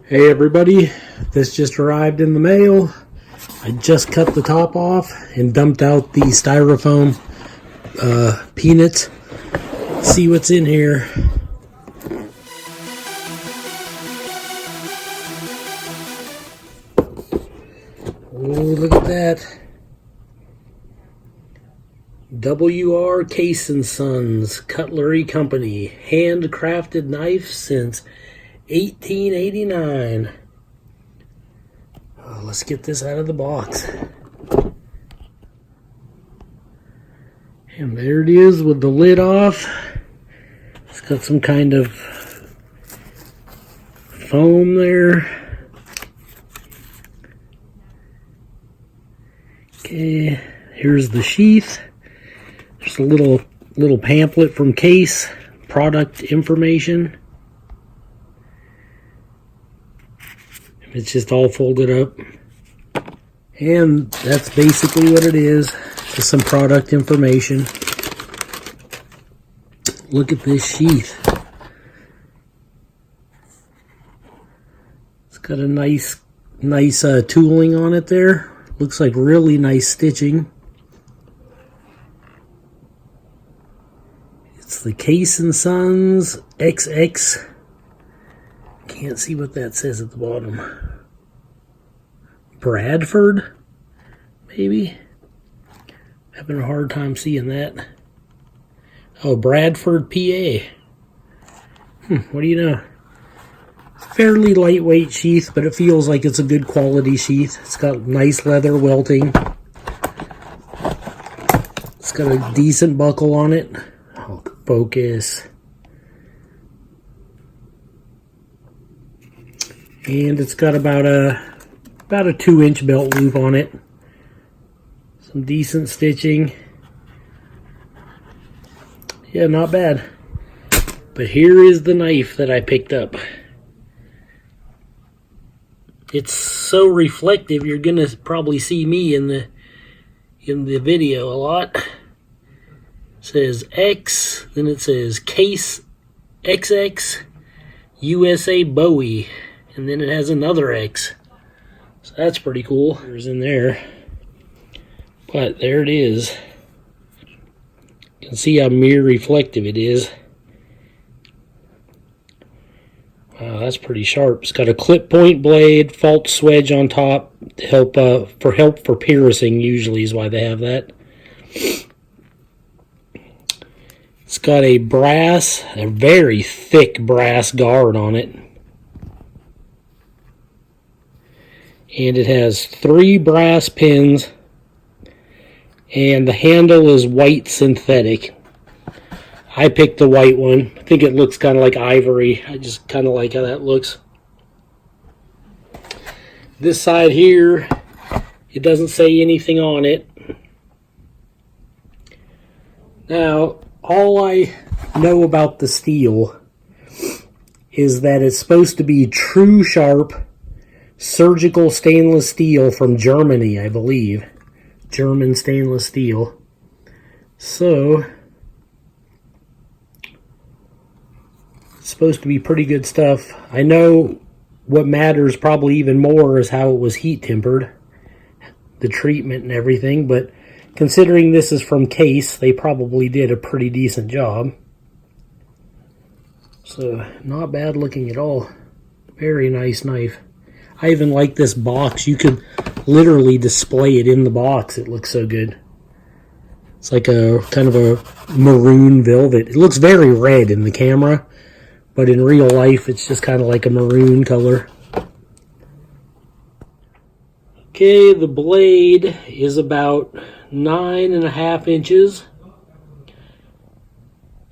Hey everybody, this just arrived in the mail. I just cut the top off and dumped out the styrofoam peanuts. See what's in here. Oh, look at that. W.R. Case & Sons Cutlery Company. Handcrafted knife since 1889. Oh, let's get this out of the box. And there it is with the lid off. It's got some kind of foam there. Okay, here's the sheath. There's a little pamphlet from Case, product information. It's just all folded up. And that's basically what it is. Just some product information. Look at this sheath. It's got a nice tooling on it there. Looks like really nice stitching. It's the Case & Sons XX. Can't see what that says at the bottom. Bradford, maybe? Having a hard time seeing that. Oh, Bradford, PA. What do you know? Fairly lightweight sheath, but it feels like it's a good quality sheath. It's got nice leather welting. It's got a decent buckle on it. Oh, focus. And it's got about a 2-inch belt loop on it. Some decent stitching. Yeah, not bad. But here is the knife that I picked up. It's so reflective, you're gonna probably see me in the video a lot. It says X, then it says Case XX USA Bowie. And then it has another X. So that's pretty cool. There's in there. But there it is. You can see how mirror reflective it is. Wow, that's pretty sharp. It's got a clip point blade, false wedge on top to help for piercing, usually is why they have that. It's got a very thick brass guard on it. And it has 3 brass pins, and the handle is white synthetic. I picked the white one. I think it looks kind of like ivory. I just kind of like how that looks. This side here, it doesn't say anything on it. Now, all I know about the steel is that it's supposed to be true sharp surgical stainless steel from Germany, I believe. German stainless steel. So, it's supposed to be pretty good stuff. I know what matters probably even more is how it was heat tempered, the treatment and everything, but considering this is from Case, they probably did a pretty decent job. So, not bad looking at all. Very nice knife. I even like this box. You could literally display it in the box. It looks so good. It's like a kind of a maroon velvet. It looks very red in the camera, but in real life it's just kind of like a maroon color. Okay, the blade is about 9.5 inches.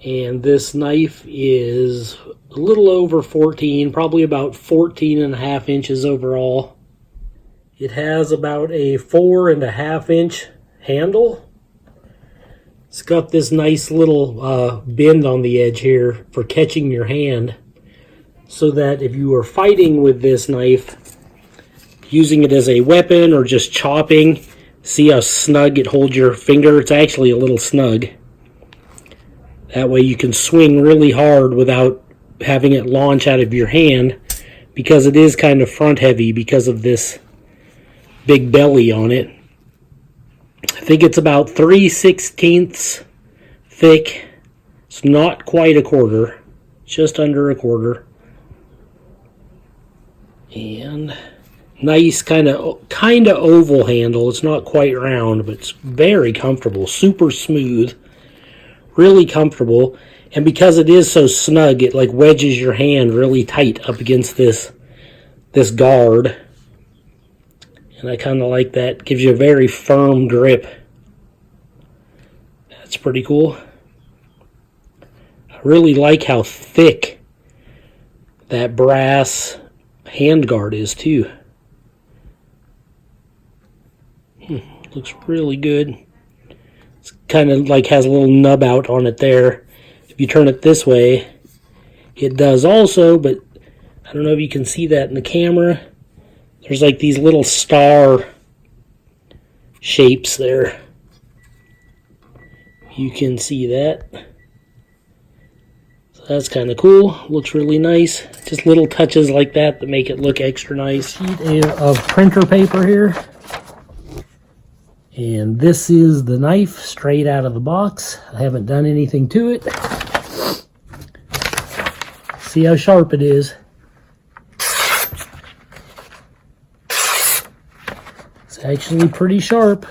And this knife is a little over 14, probably about 14.5 inches overall. It has about a 4.5 inch handle. It's got this nice little bend on the edge here for catching your hand, so that if you are fighting with this knife, using it as a weapon or just chopping, see how snug it holds your finger? It's actually a little snug. That way you can swing really hard without having it launch out of your hand. because it is kind of front heavy because of this big belly on it. I think it's about 3/16 thick. It's not quite a quarter, just under a quarter. And nice kind of oval handle. It's not quite round, but it's very comfortable, super smooth, really comfortable. And because it is so snug, it like wedges your hand really tight up against this guard. And I kind of like that. Gives you a very firm grip. That's pretty cool. I really like how thick that brass handguard is too. Looks really good. It's kind of like has a little nub out on it there. If you turn it this way, it does also, but I don't know if you can see that in the camera. There's like these little star shapes there. You can see that. So that's kind of cool. Looks really nice. Just little touches like that make it look extra nice. Sheet of printer paper here. And this is the knife straight out of the box. I haven't done anything to it. See how sharp it is. It's actually pretty sharp.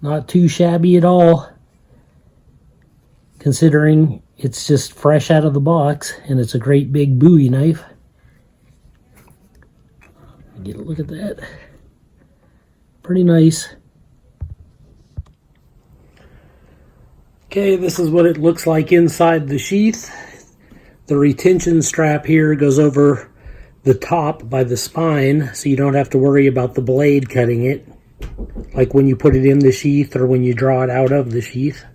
Not too shabby at all, considering it's just fresh out of the box, and it's a great big Bowie knife. Get a look at that. Pretty nice. Okay, this is what it looks like inside the sheath. The retention strap here goes over the top by the spine, so you don't have to worry about the blade cutting it, like when you put it in the sheath or when you draw it out of the sheath.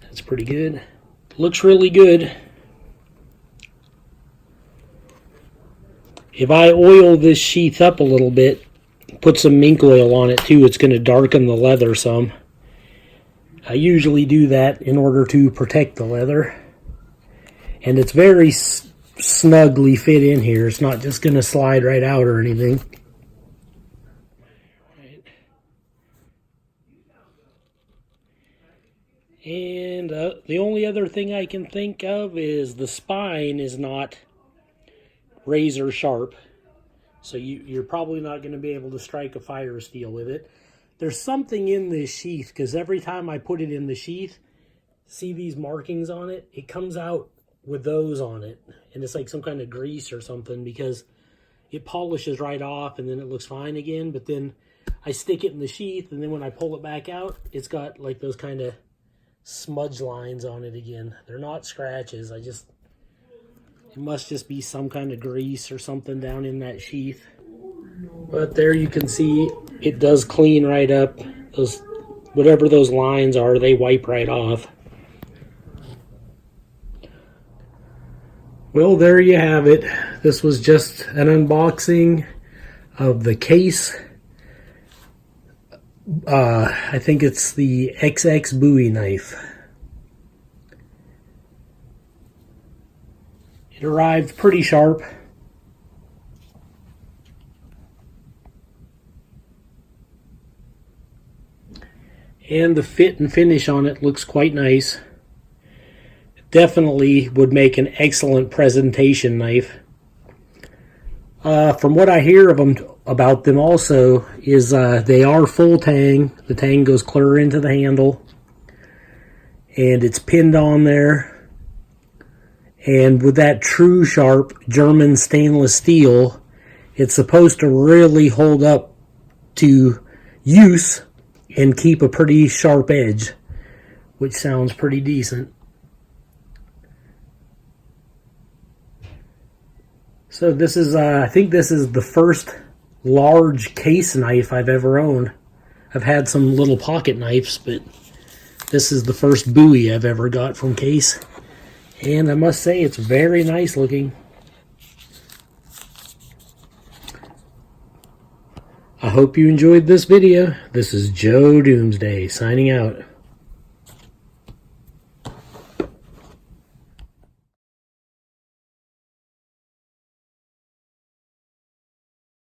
That's pretty good. Looks really good. If I oil this sheath up a little bit, put some mink oil on it too, it's going to darken the leather some. I usually do that in order to protect the leather. And it's very snugly fit in here. It's not just going to slide right out or anything. And the only other thing I can think of is the spine is not razor sharp, so you're probably not going to be able to strike a fire steel with it. There's something in this sheath, because every time I put it in the sheath, see these markings on it? It comes out with those on it, and it's like some kind of grease or something, because it polishes right off and then it looks fine again, but then I stick it in the sheath, and then when I pull it back out, it's got like those kind of smudge lines on it again. They're not scratches. It must just be some kind of grease or something down in that sheath. But there you can see it does clean right up. Those, whatever those lines are, they wipe right off. Well, there you have it. This was just an unboxing of the case. I think it's the XX Bowie knife. It arrived pretty sharp. And the fit and finish on it looks quite nice. It definitely would make an excellent presentation knife. From what I hear about them also is they are Full-Tang. The tang goes clear into the handle. And it's pinned on there. And with that true sharp German stainless steel, it's supposed to really hold up to use and keep a pretty sharp edge, which sounds pretty decent. So this is, I think this is the first large case knife I've ever owned. I've had some little pocket knives, but this is the first Bowie I've ever got from Case. And I must say, it's very nice looking. I hope you enjoyed this video. This is Joe Doomsday signing out.